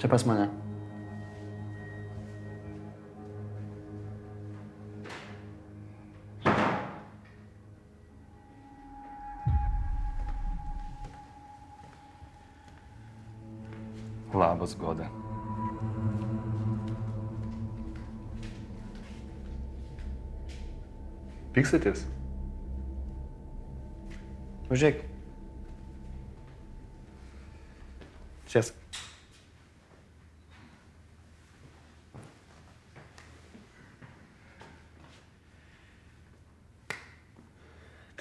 Čia pas mane. Labas, Goda. Pykstatės? Užėk. Sėsk.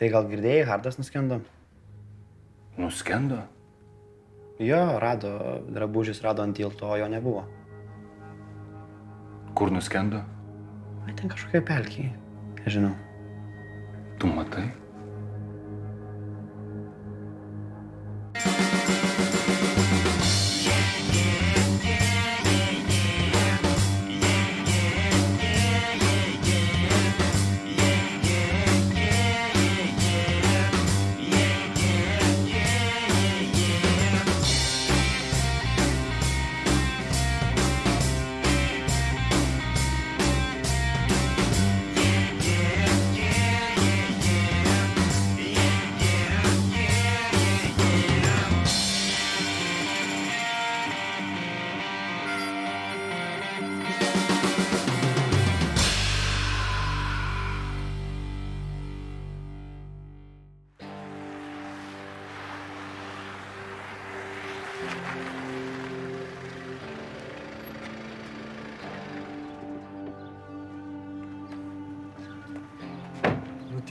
Tai gal girdėjai, Hardas nuskendo? Nuskendo? Jo, rado, drabužis rado ant tilto, o jo nebuvo. Kur nuskendo? Ai, ten kažkokia pelkė. Nežinau. Tu matai?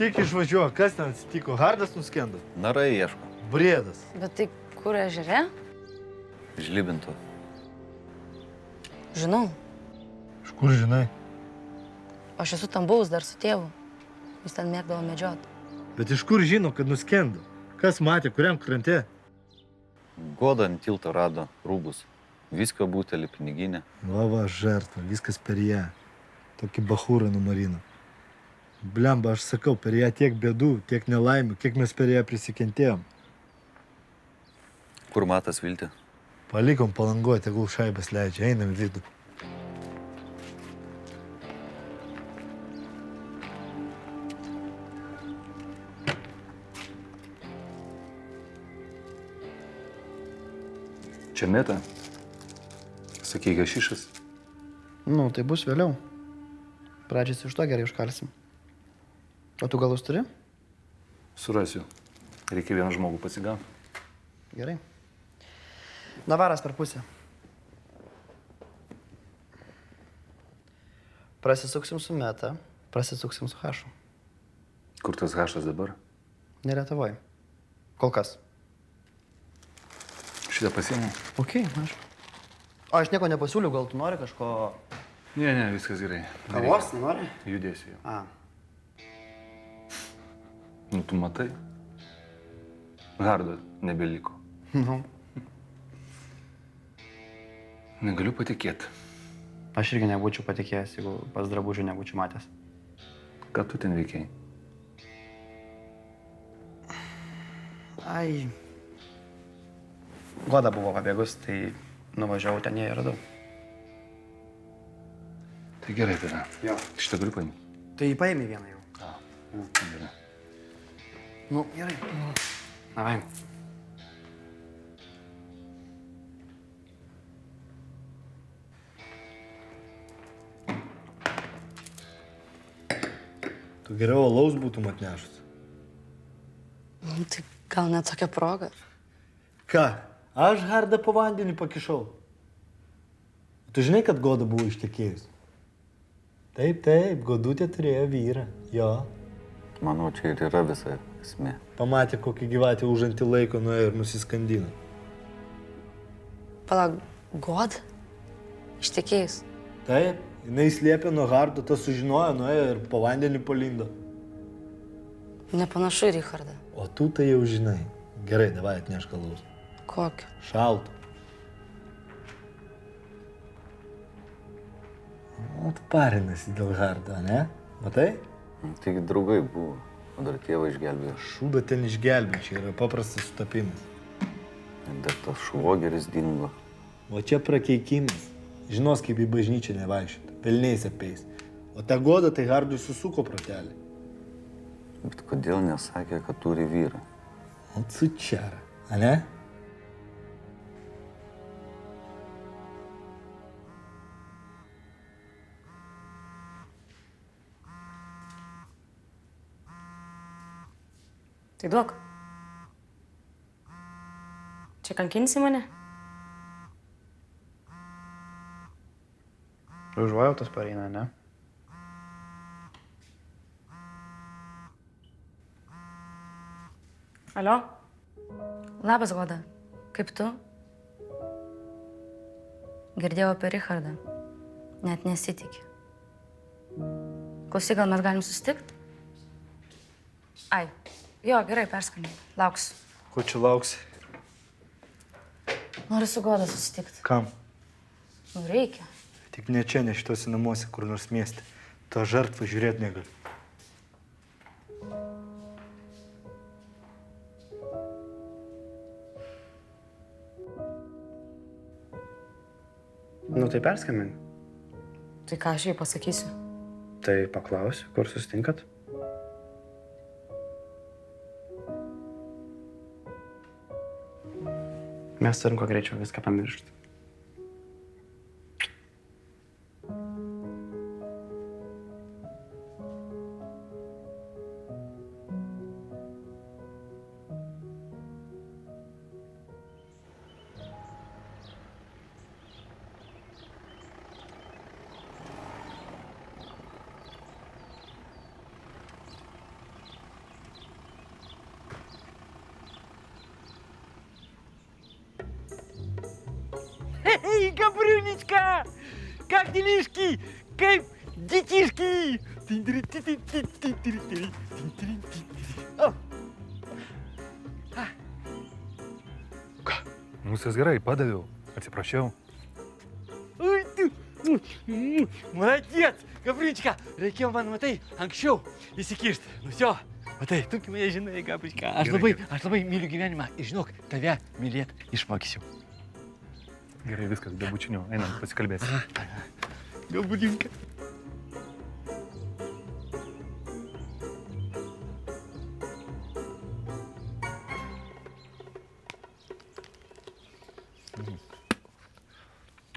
Tik išvažiuoju, kas ten atsitiko? Hardas nuskendo? Narai ieško. Brėdas. Bet tai kur ežere? Žlibintų. Žinau. Iš kur žinai? Aš esu tam buvus dar su tėvu. Jis ten mėgdavo medžiot. Bet iš kur žino, kad nuskendo? Kas matė, kuriam krante? Goda ant tilto rado rūbus. Viskio butelį, piniginę. Va, žertva, viskas per ją. Tokį bachūrą numarino. Blemba, aš sakau, per ją tiek bėdų, tiek nelaimių, kiek mes per ją prisikentėjom. Kur matas Viltį? Palikom Palangoje, tegul šaibas leidžia, einam į vidų. Čia mėta? Sakyk, hašišas. Nu, tai bus vėliau. Pradžiai iš to gerai užkalsim. O tu galus turi? Surasiu. Reikia vieną žmogų pasigauti. Gerai. Navaras per pusę. Prasisuksim su Meta, prasisuksim su Hašu. Kur tas hašas dabar? Ne Lietuvoj. Kol kas. Šitą pasiėmė? Okei, aš. O, aš nieko nepasiūliu, gal tu nori kažko... Ne, viskas gerai. Kavos, nenori? Judėsiu jau. A. Nu, tu matai? Hardo nebeliko. Nu. Negaliu patikėti. Aš irgi nebūčiau patikėjęs, jeigu pas drabužių nebūčiau matęs. Ką tu ten veikiai? Ai. Goda buvo pabėgus, tai nuvažiavau ten ją ir radau. Tai gerai tada. Jo. Šitą galiu paimti? Tai paėmė vieną jau. A, gerai. Nu, gerai. Davai. Tu geriau alaus būtum atnešus. Nu, tai gal net tokia proga. Ką? Aš Hardą po vandenį pakišau. Tu žinai, kad Goda buvo ištekėjus? Taip, Godutė turėjo vyrą. Jo. Manau, čia ir yra visa esmė. Pamatė, kokį gyvatę užantį laiko nuėjo ir nusiskandino. Palauk, God? Ištekėjus. Taip, jinai slėpė nuo Hardo, tas sužinojo, nuėjo ir po vandenį palindo. Nepanašu į Richardą. O tu tai jau žinai. Gerai, davai atnešk alaus. Kokio? Šalto. O tu parinasi dėl Hardo, ne? Matai? Taigi draugai buvo, o dar tėvą išgelbėjo. Šūdą ten išgelbė, čia yra paprastas sutapimas. Ir dar tas švogeris dingo. O čia prakeikimas. Žinos, kaip į bažnyčią nevaikščioti. Pelniais apeis. O ta Goda tai Hardui susuko protelį. Bet kodėl nesakė, kad turi vyrą? O sučiara, ane? Tai duok. Čia kankinsi mane? Užuojautas pareina, ne? Alio? Labas, Goda. Kaip tu? Girdėjau apie Richardą. Net nesitikė. Klausyk, gal mes galim susitikti? Ai, jo, gerai, perskambink. Lauksiu. Ko čia lauksi? Noriu su Goda susitikti. Kam? Nu, reikia. Tik ne čia, ne šituose namuose, kur nors mieste. To žartvą žiūrėti negaliu. Nu, tai perskambink. Tai ką aš jai pasakysiu? Tai paklausiu, kur susitinkat? Mes turim kuo greičiau viską pamiršti. Эй, Габрюнечка! Как делишки? Как детишки? О! Nu, viskas gerai, padaviau, atsiprašiau. Ой, ты! Молодец, Габрюнечка! Reikėjo man, matai, anksčiau įsikišti. Nu, все. Matai, tu mane žinai, Gabrička. Aš labai myliu gyvenimą ir žinok, tave mylėt išmokysiu. Gerai, viskas, be bučinių, einam, pasikalbėsim. Gabrička.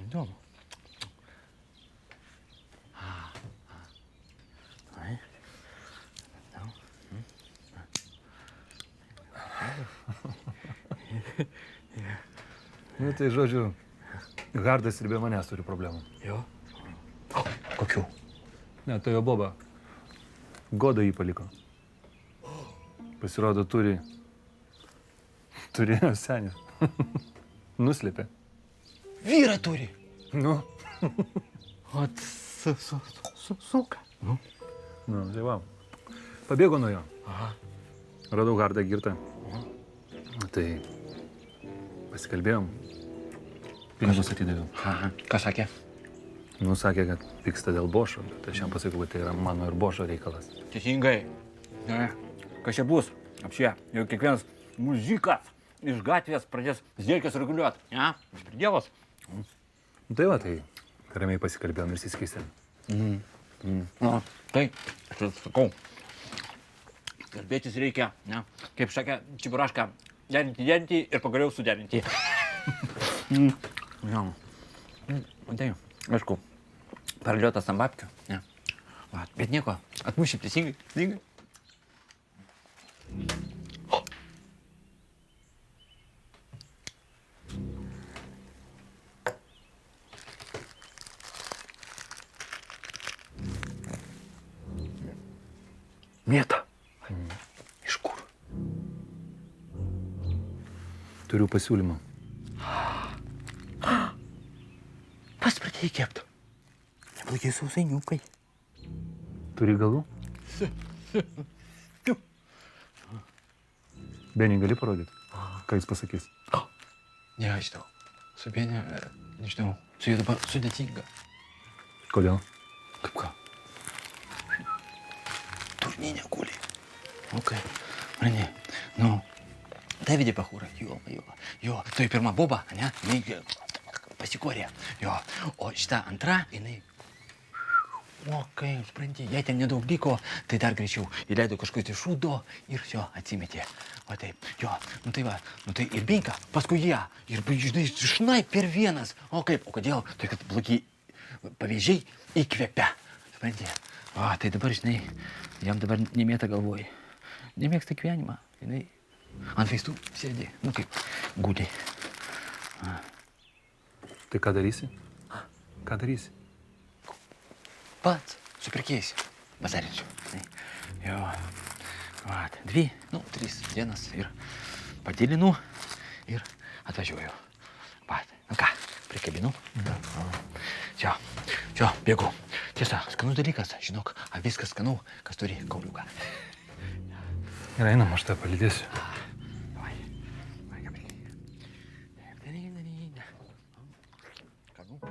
Įdomu. Nu, tai žodžiu, Hardas ir be manęs turi problemų. Jo? Kokių? Ne, tai jo boba. Goda jį paliko. Pasirodo, turėjo senį. Nuslėpė. Vyrą turi. Nu, O suka. nu, tai va. Pabėgo nuo jo. Aha. Radau Hardą girtą. Tai pasikalbėjom. Pinigus atidaviau. Aha. Ką sakė? Nu, sakė, kad pyksta dėl Bošo, bet aš jam pasakiau, kad tai yra mano ir Bošo reikalas. Teisingai. Ne, kas čia bus? Apšė, jau kiekvienas muzikas iš gatvės pradės zdėlkės reguliuoti. Ne? Dievas. Nu, tai va, tai ramiai pasikalbėjom ir įsiskystėm. Nu, tai, aš jau sakau. Kalbėtis reikia, ne? Kaip sakė Čiburaška, derinti ir pagaliau suderinti. Jo. Tai, aišku, parliuotas ant babkių. Ne. Va, bet nieko, atmušim teisingai. Teisingai. Mėta. Iš kur? Turiu pasiūlymą. Pats pradėjai kepti. Neblogi sausainiukai. Turi galų? Benį gali parodyti? Ką jis pasakys? Ne, aš žinau. Su Benė, nežinau, su juo dabar sudėtinga. Kodėl? Kaip ką? Турнине гули. Окей. Мені, ну, дай віді пахура. Йо, то і перма боба, а не? pasikorė. Jo, o šita antra, jinai... O, kaip, supranti, jei ten nedaug liko, tai dar greičiau įleido kažkokį šūdo ir jo, atsimetė. O taip, jo, nu tai ir binka, paskui ją. Ir, žinai, šnai per vienas. O kaip, o kodėl? Tai kad blogi pavyzdžiai įkvepia. Supranti? O, tai dabar, žinai, jam dabar nemėta galvoj. Nemėgsta gyvenimą. Jinai ant vaistų sėdi, nu kaip, gūdžiai. Tai ką darysi? Ką darysi? Pats su pirkėjais bazarinsiu. Jo, vat, 2, 3 dienas ir padilinu ir atvažiuoju. Vat, nu ką, prikabinu. Čia, bėgu. Tiesa, skanus dalykas, žinok, viskas skanu, kas turi kauliuką. Gerai, einam, aš tave palydėsiu. Davai, Gabrielė. Skanu.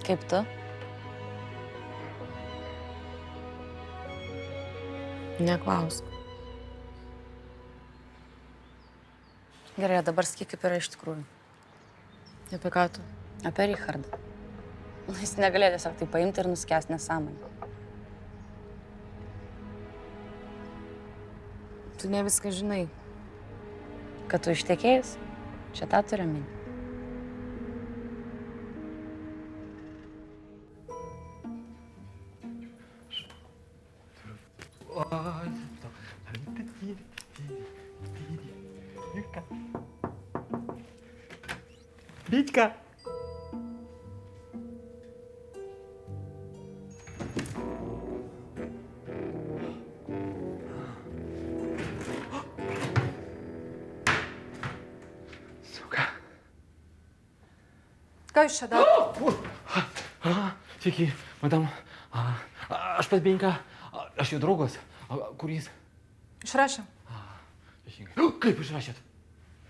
Kaip tu? Neklausk. Gerai, o dabar sakyk, kaip yra iš tikrųjų. Apie ką tu? Apie Richardą. Jis negalėjo tiesiog tai paimti ir nuskęsti nesąmonę. Tu ne viską žinai. Kad tu ištekėjus, čia tą turi minį. Витька! Сука. Ką jūs čia darote? Sveiki, madam. Aš pas Benką. Aš jo draugas. Kur jis? Išrašėm. Teisingai. Kaip išrašėt?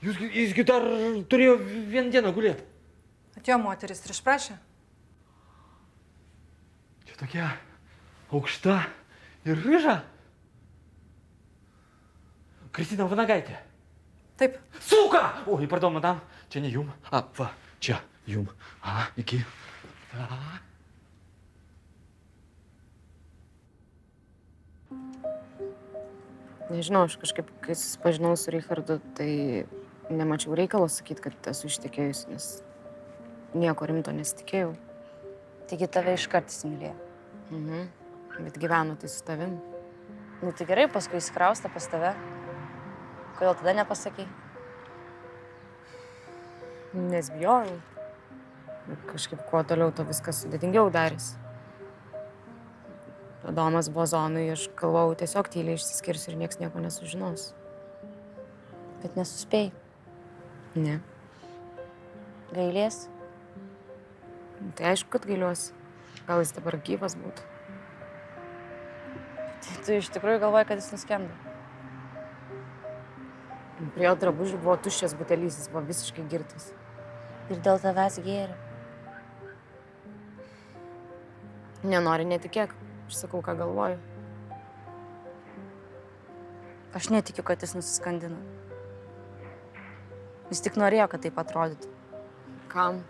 Jisgi dar turėjo vieną dieną gulėti. Atėjo moteris ir išprašė. Čia tokia aukšta ir ryža. Kristina Vanagaitė. Taip. Suka! Oi, pardon, madam. Čia ne jum. Va, čia jum. Iki. Nežinau, aš kažkaip, kai susipažinau su Richardu, tai nemačiau reikalo sakyti, kad esu ištekėjus, nes nieko rimto nesitikėjau. Taigi tave iškart įsimylėjo. Bet gyvenu tai su tavim. Nu tai gerai, paskui įsikraustą pas tave. Kodėl tada nepasakai? Nes bijojau. Kažkaip kuo toliau, to viskas sudėtingiau darėsi. Adomas buvo zonui, aš galvojau, tiesiog tyliai išsiskirsiu ir nieks nieko nesužinos. Bet nesuspėjai. Ne. Gailės? Tai aišku, kad gailiuosi. Gal jis dabar gyvas būtų. Tai tu iš tikrųjų galvoji, kad jis nuskendo. Prie jo drabužių buvo tuščias butelys, jis buvo visiškai girtas. Ir dėl tavęs gėrė. Nenori, netikėk. Aš sakau, ką galvoju. Aš netikiu, kad jis nusiskandino. Jis tik norėjo, kad taip atrodytų. Kam?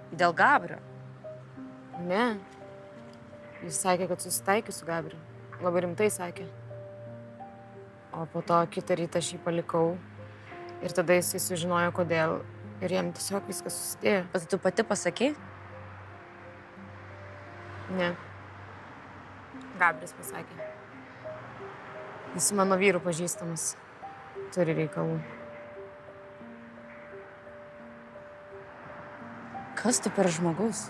Dėl Gabrio. Ne. Jis sakė, kad susitaikė su Gabriu. Labai rimtai sakė. O po to kitą rytą aš jį palikau. Ir tada jisai sužinojo, kodėl. Ir jam tiesiog viskas susidėjo. Bet tu pati pasakei? Ne. Gabris pasakė. Jis su mano vyru pažįstamas. Turi reikalų. Kas tu per žmogus?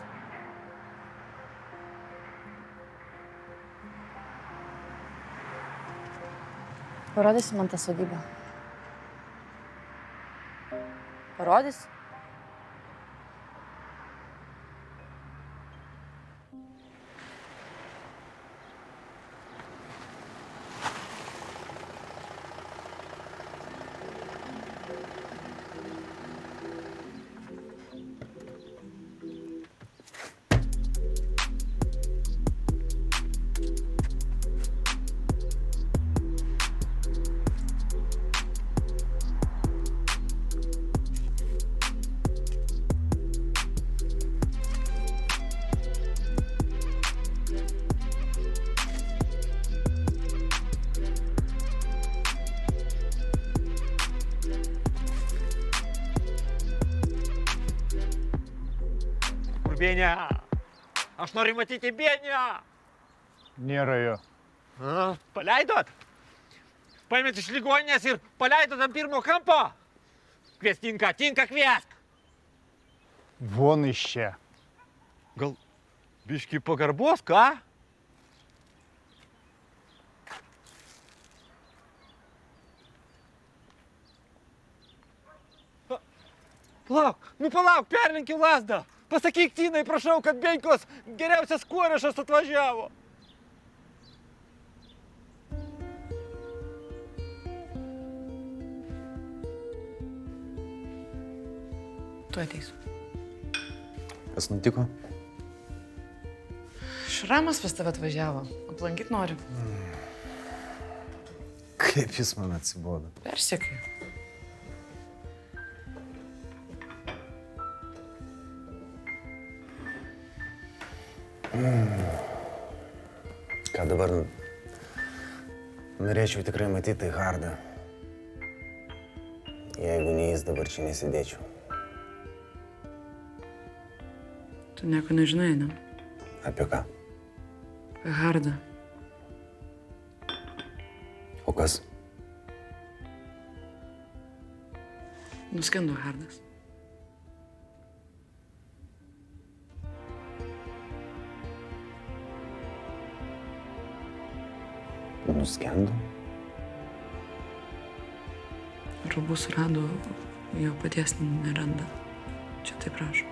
Parodysi man tą sodybą. Parodysi? Benė, aš noriu matyti Benę. Nėra jo. Paleidot? Paėmėt iš ligoninės ir paleidot ant pirmo kampo? Kvies tinka, kviesk. Von iš čia. Gal biški pagarbos, ką? Palauk, perlenkiu lasdą. Pasakyk Tinai, prašau, kad Benkos geriausias korešas atvažiavo. Tu ateis. Kas nutiko? Šramas pas tave atvažiavo. Aplankyt noriu. Kaip jis man atsibodo? Persekiu. Ką dabar norėčiau tikrai matyti, tai Hardą. Jeigu ne jis, dabar čia nesėdėčiau. Tu nieko nežinai, ne? Apie ką? Apie Hardą. O kas? Nuskendo Hardas. Nuskendo? Rubus rado, jo paties neranda. Čia taip rašo.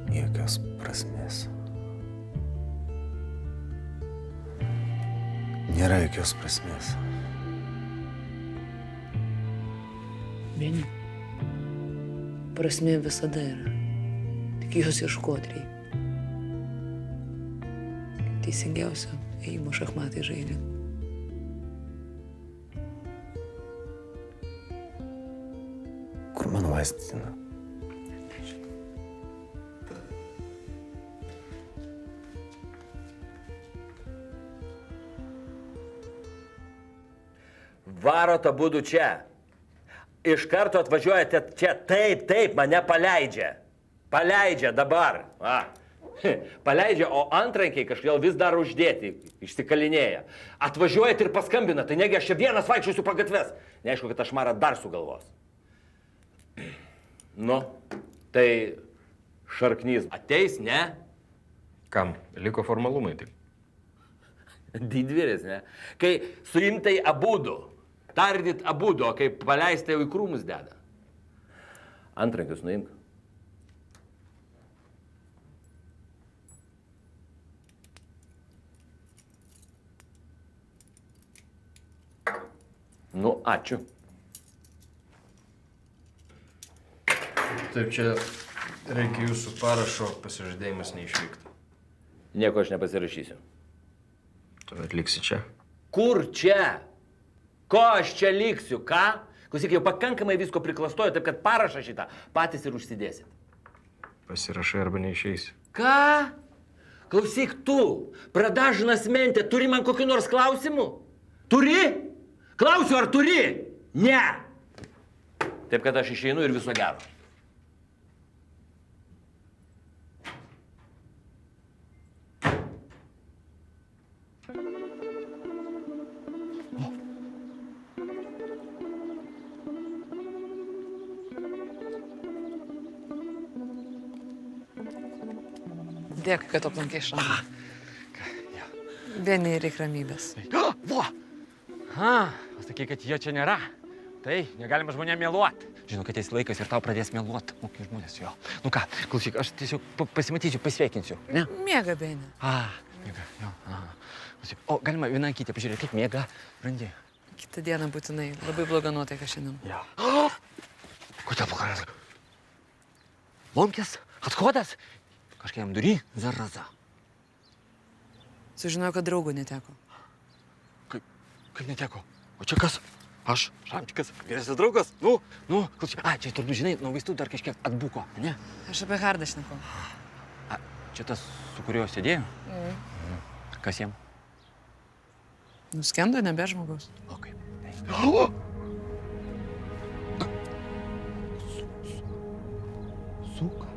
Jokios prasmės. Nėra jokios prasmės. Vieni. Prasmė visada yra. Tik jos ieškoti reikia. Teisingiausia, ėjimo šachmatai žaidžiant. Kur mano vaistina? Varot abudu čia. Iš karto atvažiuojate čia. Taip, mane paleidžia. Paleidžia dabar. Paleidžia, o antrankiai kažkodėl vis dar uždėti, išsikalinėja. Atvažiuojat ir paskambina, tai negi aš čia vienas vaikščiosiu po gatves. Neaišku, kad aš Marą dar sugalvos. Nu, tai Šarknys ateis, ne? Kam? Liko formalumai tik. Didvyris, ne? Kai suimtai abudu. Tardyt abudu, o kai paleistai jau į krūmus deda. Antrankius nuimk. Nu, ačiū. Taip, čia reikia jūsų parašo, pasižadėjimas neišvykti. Nieko aš nepasirašysiu. Tu atliksi čia. Kur čia? Ko aš čia liksiu, ką? Klausyk, jau pakankamai visko priklastoju, taip kad parašą šitą patys ir užsidėsit. Pasirašai arba neišeisi. Ką? Klausyk, tu, pradažnas mentė, turi man kokiu nors klausimu? Turi? Klausiu, ar turi? Ne. Taip kad aš išeinu ir viso gero. Dėkui, kad aplankai šalia. Vieni reikia ramybės. Vo! Ha, sakai, kad jo čia nėra. Tai negalima žmonėm meluoti. Žinau, kad ateis laikas ir tau pradės meluoti. Mokai žmonės jo. Nu ką, klausyk, aš tiesiog pasimatysiu, pasveikinsiu. Ne? Miega, Benė. Miega, jo. Klausyk, o galima vieną kitą pažiūrėti, kaip miega, Randi? Kitą dieną būtinai. Labai bloga nuotaika šiandien. Jo. Kodėl blogas? Lomkės? Atkodas? Kažkiam dury? Zaraza. Sužinojau, kad draugų neteko. Kaip neteko? O čia kas? Aš, Šamčikas, vyresnis draugas. Nu, klausyk. Čia turbūt žinai, nuo vaistų dar kažkiek atbuko, ne? Aš apie Hardą šneku. Čia tas, su kuriuo sėdėjau? Kas jam? Nuskendo, nebe žmogaus. O kaip? Suka.